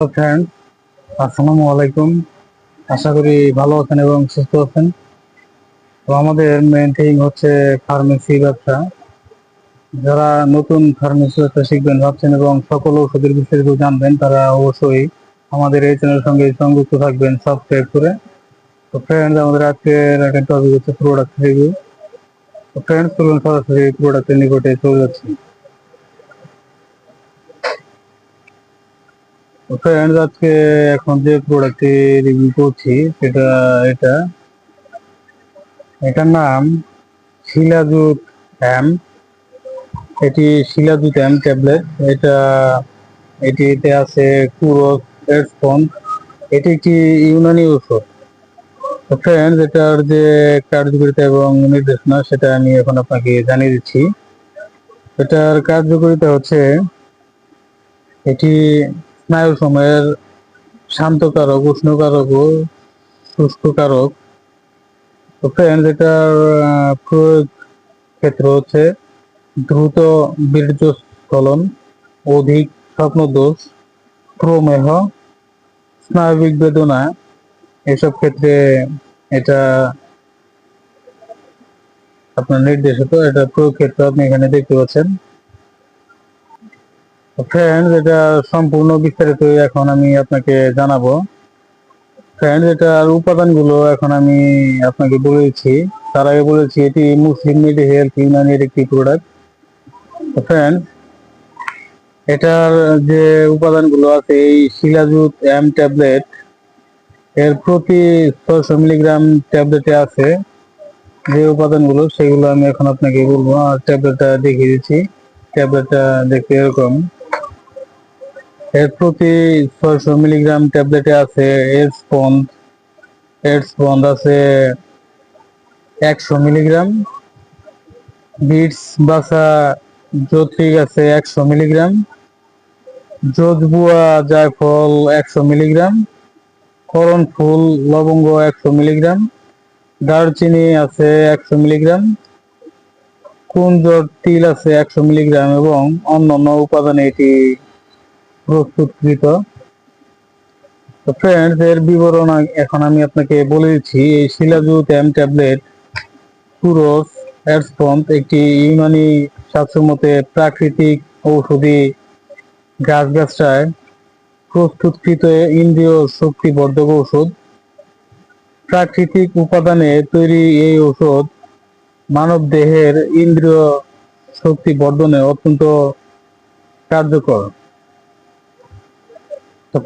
Hello friend, আসসালামু আলাইকুম। আশা করি ভালো আছেন এবং সুস্থ আছেন। তো আমাদের মেইন থিং হচ্ছে ফার্মেসি ব্যবসা। যারা নতুন ফার্মেসি ব্যবসা শিখবেন ভাবছেন এবং সকল ওষুধের বিস্তারিত জানবেন, তারা অবশ্যই আমাদের এই চ্যানেলের সঙ্গে সংযুক্ত থাকবেন সাবস্ক্রাইব করে। তো ফ্রেন্ড, আমাদের আজকের একটা টপিক হচ্ছে প্রোডাক্ট রিভিউ। তো ফ্রেন্ড, চলুন সরাসরি প্রোডাক্টের নিকটে চলে যাচ্ছি। তো ফ্রেন্ড, আজকে এখন যে প্রোডাক্টটি রিভিউ করছি সেটা এটা এটার নাম শিলাজুত এম। এটি শিলাজুত এম ট্যাবলেট। এটিতে আছে কুরস এরস্পন। এটি একটি ইউনানি ওষুধ। তো ফ্রেন্ডস, এটার যে কার্যকারিতা এবং নির্দেশনা সেটা আমি এখন আপনাকে জানিয়ে দিচ্ছি। এটার কার্যকারিতা হচ্ছে এটি স্নায়ু সময়ের শান্তকারক, উষ্ণকারক ও শুষ্ককারক। তো ফ্রেন্ডস, এটার প্রয়োগ ক্ষেত্র হচ্ছে দ্রুত বীর্যস্খলন, অধিক স্বপ্নদোষ, প্রমেহ, স্নায়বিক বেদনা, এসব ক্ষেত্রে এটা আপনার নির্দেশিত। এটা প্রয়োগ ক্ষেত্র আপনি এখানে দেখতে পাচ্ছেন। ফ্রেন্ডস, এটা সম্পূর্ণ বিস্তারিত এখন আমি আপনাকে জানাবো। ফ্রেন্ডস, এটার উপাদানগুলো এখন আমি আপনাকে বলেছি। তার আগে বলেছি এটি মুসলিম মেড হেলথ ইউনানির একটি প্রোডাক্ট। ফ্রেন্ডস, এটার যে উপাদানগুলো আছে, এই শিলাজুত এম ট্যাবলেট এর প্রতি 600 মিলিগ্রাম ট্যাবলেটে আছে যে উপাদানগুলো, সেগুলো আমি এখন আপনাকে বলবো। আর ট্যাবলেটটা দেখিয়ে দিচ্ছি। ট্যাবলেটটা দেখতে এরকম। এর প্রতি 600 মিলিগ্রাম ট্যাবলেটে আছে এডস বন্ড আছে 100 মিলিগ্রাম, বিটস বাসা জোত্রিক আছে 100 মিলিগ্রাম, জোজবুয়া জায়ফল 100 মিলিগ্রাম, করণ ফুল লবঙ্গ 100 মিলিগ্রাম, দারচিনি আছে 100 মিলিগ্রাম, কুঞ্জর তিল আছে 100 মিলিগ্রাম এবং অন্যান্য উপাদানে এটি প্রস্তুতকৃত। তো ফ্রেন্ডস, এর বিবরণ এখন আমি আপনাকে বলে দিচ্ছি। এই শিলাজুত এম ট্যাবলেট কুরস এরস্পন একটি ইউনানি শাস্ত্রমতে প্রাকৃতিক ঔষধি গাছগাছরায় প্রস্তুতকৃত ইন্দ্রিয় শক্তিবর্ধক ঔষধ। প্রাকৃতিক উপাদানে তৈরি এই ঔষধ মানব দেহের ইন্দ্রিয় শক্তি বর্ধনে অত্যন্ত কার্যকর। তো